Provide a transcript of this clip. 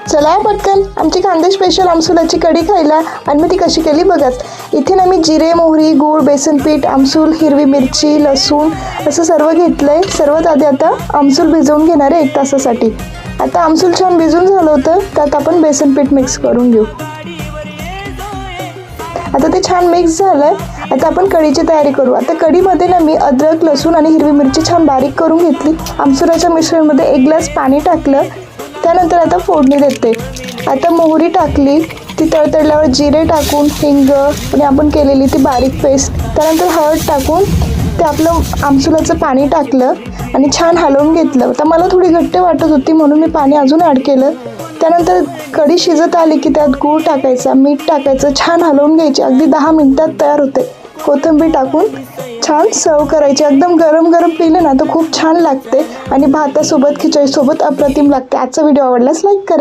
चला पटकन आमची खानदेश स्पेशल आमसुलाची कढी खायला. आणि मी ती कशी केली बघाच. इथे ना मी जिरे, मोहरी, गूळ, बेसन पीठ, आमसूल, हिरवी मिरची, लसूण असं सर्व घेतलंय. सर्वात आधी आता आमसूल भिजवून घेणार आहे 1 तासासाठी. आता आमसूल छान भिजून झालं होतं, त्यात आपण बेसन पीठ मिक्स करून घेऊ. आता ते छान मिक्स झालंय. आता आपण कढीची तयारी करू. आता कढीमध्ये ना मी अद्रक, लसूण आणि हिरवी मिरची छान बारीक करून घेतली. आमसुलाच्या मिश्रणमध्ये 1 ग्लास पाणी टाकलं. त्यानंतर आता फोडणी देते. आता मोहरी टाकली, ती तळतळल्यावर जिरे टाकून, हिंग आणि आपण केलेली ती बारीक पेस्ट, त्यानंतर हळद टाकून ते आपलं आमसुलाचं पाणी टाकलं आणि छान हलवून घेतलं. आता मला थोडी घट्ट वाटत होती म्हणून मी पाणी अजून ॲड केलं. त्यानंतर कढी शिजत आली की त्यात गूळ टाकायचा, मीठ टाकायचं, छान हलवून घ्यायची. अगदी 10 मिनिटात तयार होते. कोथिंबीर टाकून छान सर्व करायची. एकदम गरम गरम पिलं ना तर खूप छान लागते आणि भातासोबत, खिचडीसोबत अप्रतिम लागते. आजचा व्हिडिओ आवडल्यास लाईक करा.